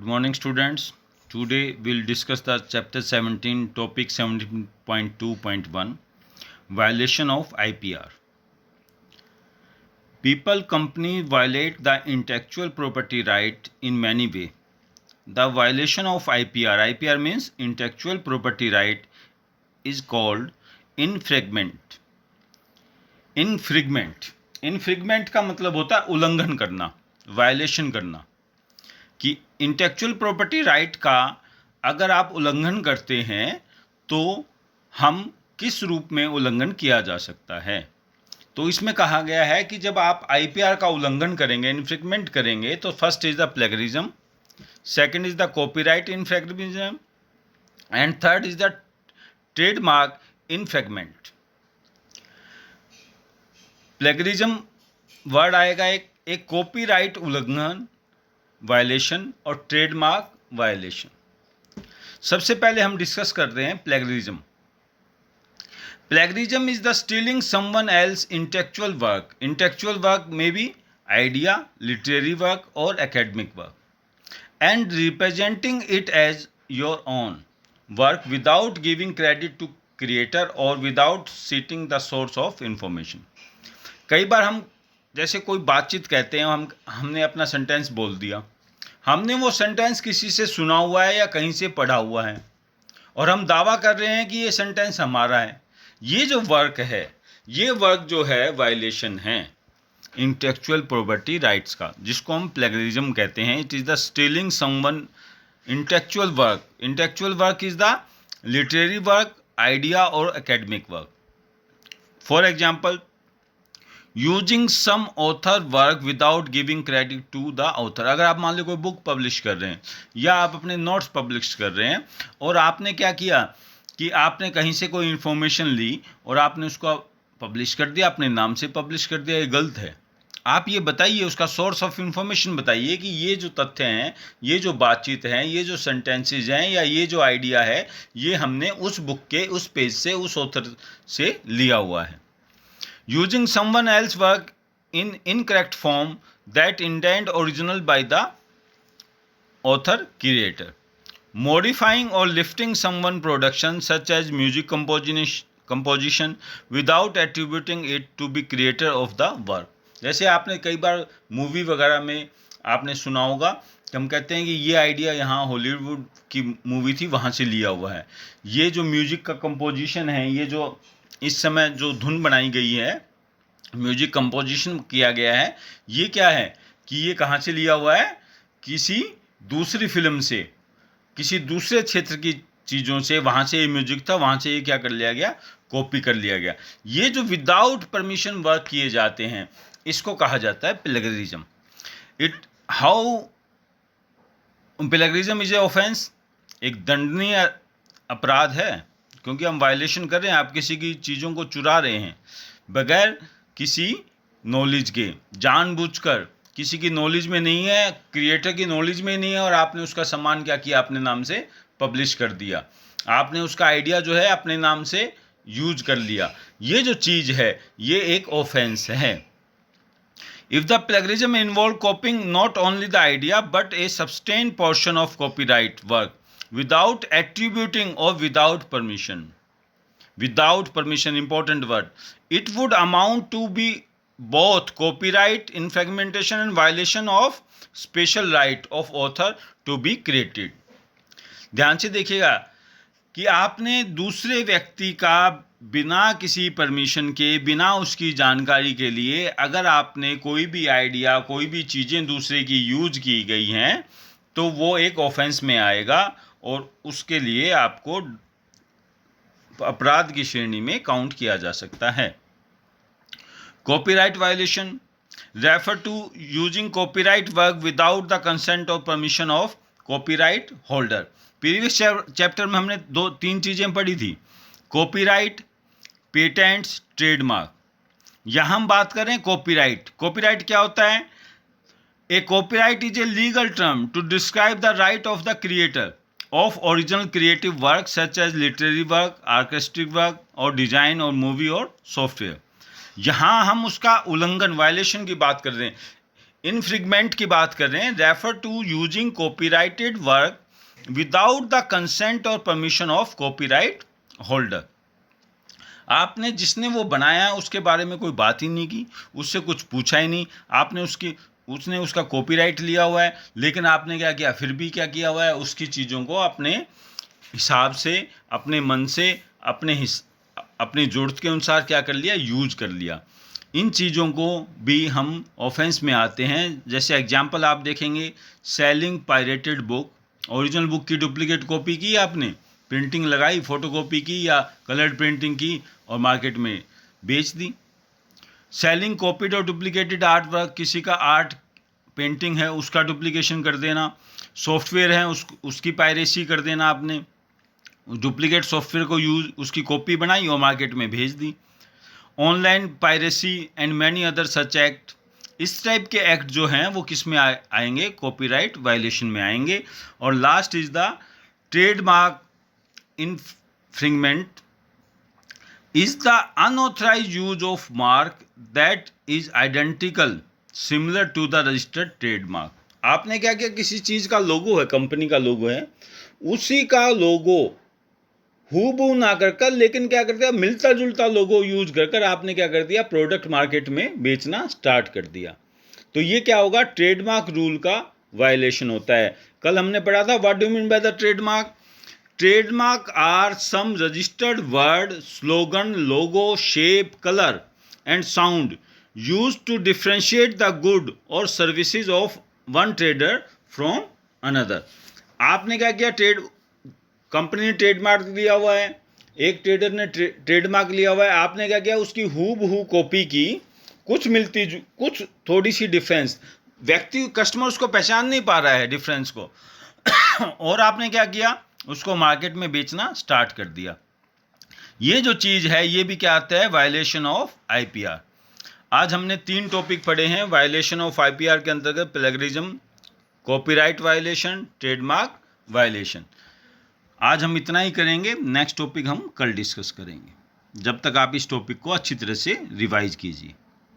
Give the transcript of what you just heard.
Good morning, students. Today we'll discuss the chapter 17, topic 17.2.1, violation of IPR. People, companies violate the intellectual property right in many ways. The violation of IPR means intellectual property right, is called infringement. Infringement का मतलब होता है उल्लंघन करना, violation करना, कि intellectual property right का अगर आप उल्लंघन करते हैं तो हम किस रूप में उल्लंघन किया जा सकता है। तो इसमें कहा गया है कि जब आप आईपीआर का उल्लंघन करेंगे, इन्फ्रिंगमेंट करेंगे, तो first is the plagiarism, second is the copyright infringement and third is the trademark infringement. Plagiarism word आएगा एक कॉपीराइट उल्लंघन वायलेशन और ट्रेडमार्क वायलेशन। सबसे पहले हम डिस्कस करते हैं plagiarism. Plagiarism is the stealing someone else intellectual work. Intellectual work में बी आइडिया, लिटरेरी वर्क और academic work, and representing it as your own work without giving credit to creator और without citing the source of information. कई बार हम जैसे कोई बातचीत कहते हैं, हमने अपना सेंटेंस बोल दिया, हमने वो सेंटेंस किसी से सुना हुआ है या कहीं से पढ़ा हुआ है और हम दावा कर रहे हैं कि ये सेंटेंस हमारा है। ये जो वर्क है, ये वर्क जो है वायलेशन है इंटेलेक्चुअल प्रॉपर्टी राइट्स का, जिसको हम प्लेगरिज्म कहते हैं। It is the stealing someone intellectual work. Intellectual work is the literary work, idea और academic work. For example, using some author work without giving credit to the author. अगर आप मान लो कोई बुक पब्लिश कर रहे हैं या आप अपने नोट्स पब्लिश कर रहे हैं और आपने क्या किया कि आपने कहीं से कोई इन्फॉर्मेशन ली और आपने उसको पब्लिश कर दिया, अपने नाम से पब्लिश कर दिया, ये गलत है। आप ये बताइए, उसका सोर्स ऑफ इंफॉर्मेशन बताइए कि ये जो तथ्य हैं, ये जो बातचीत हैं, ये जो सेंटेंसेज हैं या ये जो आइडिया है, ये हमने उस बुक के उस पेज से, उस ऑथर से लिया हुआ है। Using someone else's work in incorrect form that intended original by the author creator. Modifying or lifting someone's production such as music composition without attributing it to be creator of the work. जैसे आपने कई बार movie वगैरह में आपने सुना होगा कि हम कहते हैं कि ये आइडिया यहाँ हॉलीवुड की मूवी थी, वहाँ से लिया हुआ है। ये जो म्यूजिक का कंपोजिशन है, ये जो इस समय जो धुन बनाई गई है, म्यूजिक कंपोजिशन किया गया है, ये क्या है कि ये कहाँ से लिया हुआ है? किसी दूसरी फिल्म से, किसी दूसरे क्षेत्र की चीज़ों से, वहाँ से ये म्यूजिक था, वहाँ से ये क्या कर लिया गया? कॉपी कर लिया गया। ये जो विदाउट परमिशन वर्क किए जाते हैं, इसको कहा जाता है plagiarism. Plagiarism is a offence, एक दंडनीय अपराध है, क्योंकि हम वायलेशन कर रहे हैं, आप किसी की चीज़ों को चुरा रहे हैं बगैर किसी नॉलेज के, जानबूझकर, किसी की नॉलेज में नहीं है, क्रिएटर की नॉलेज में नहीं है, और आपने उसका सामान क्या किया? अपने नाम से पब्लिश कर दिया, आपने उसका आइडिया जो है अपने नाम से यूज कर लिया। ये जो चीज़ है, ये एक ऑफेंस है। If the plagiarism involve copying not only the idea but a substantial portion of copyright work without attributing or without permission. Without permission, important word. It would amount to be both copyright infringement and violation of special right of author to be created. ध्यान से देखिएगा कि आपने दूसरे व्यक्ति का बिना किसी परमिशन के, बिना उसकी जानकारी के लिए, अगर आपने कोई भी आइडिया, कोई भी चीज़ें दूसरे की यूज की गई हैं, तो वो एक ऑफेंस में आएगा और उसके लिए आपको अपराध की श्रेणी में काउंट किया जा सकता है। Copyright violation refer to using copyright work without the consent और permission of copyright holder. Previous chapter में हमने 2-3 चीज़ें पढ़ी थी, कॉपीराइट, पेटेंट्स, ट्रेडमार्क। यहाँ हम बात करें कॉपीराइट। कॉपीराइट क्या होता है? A copyright is a legal term to describe the right of the creator of original creative work such as literary work, artistic work और डिज़ाइन और मूवी और सॉफ्टवेयर। यहाँ हम उसका उल्लंघन, वायलेशन की बात कर रहे हैं। इनफ्रिंगमेंट की बात कर रहे हैं, refer to using copyrighted work without the consent और परमिशन ऑफ कॉपीराइट होल्डर। आपने जिसने वो बनाया उसके बारे में कोई बात ही नहीं की, उससे कुछ पूछा ही नहीं, उसने उसका कॉपीराइट लिया हुआ है, लेकिन आपने क्या किया, फिर भी क्या किया हुआ है, उसकी चीज़ों को अपने हिसाब से, अपने मन से, अपनी ज़रूरत के अनुसार क्या कर लिया, यूज कर लिया। इन चीज़ों को भी हम ऑफेंस में आते हैं। जैसे एग्जाम्पल आप देखेंगे, selling pirated book, original book की डुप्लीकेट कॉपी की आपने, प्रिंटिंग लगाई, फोटोकॉपी की या कलर्ड प्रिंटिंग की और मार्केट में बेच दी। सेलिंग कॉपीड और डुप्लीकेटेड आर्ट वर्क, किसी का आर्ट पेंटिंग है उसका डुप्लीकेशन कर देना, सॉफ्टवेयर है उसकी पायरेसी कर देना, आपने डुप्लीकेट सॉफ्टवेयर को यूज, उसकी कॉपी बनाई और मार्केट में भेज दी। Online piracy and many other such act, इस टाइप के एक्ट जो हैं वो किस में आएंगे, कॉपीराइट वायलेशन में आएंगे। और last is the trademark infringement is the unauthorized use of mark that is identical similar to the registered trademark। आपने क्या किया, किसी चीज़ का लोगो है, कंपनी का लोगो है, उसी का लोगो हूबहू ना कर लेकिन क्या कर दिया, मिलता जुलता लोगो यूज कर आपने क्या कर दिया, प्रोडक्ट मार्केट में बेचना स्टार्ट कर दिया। तो ये क्या होगा, ट्रेडमार्क रूल का वायलेशन होता है। कल हमने पढ़ा था, what do you mean by the trademark. Trademark are some registered word, slogan, logo, shape, color and sound used to differentiate the good or services of one trader from another। आपने क्या किया, company ने trademark लिया हुआ है, एक trader ने trademark लिया हुआ है, आपने क्या किया, उसकी हूबहू कॉपी की, कुछ थोड़ी सी डिफरेंस, व्यक्ति कस्टमर उसको पहचान नहीं पा रहा है डिफरेंस को और आपने क्या किया, उसको मार्केट में बेचना स्टार्ट कर दिया। ये जो चीज़ है ये भी क्या आता है, वायलेशन ऑफ आईपीआर। आज हमने 3 टॉपिक पढ़े हैं वायलेशन ऑफ आईपीआर के अंतर्गत, plagiarism, copyright violation, trademark violation. आज हम इतना ही करेंगे, नेक्स्ट टॉपिक हम कल डिस्कस करेंगे। जब तक आप इस टॉपिक को अच्छी तरह से रिवाइज कीजिए।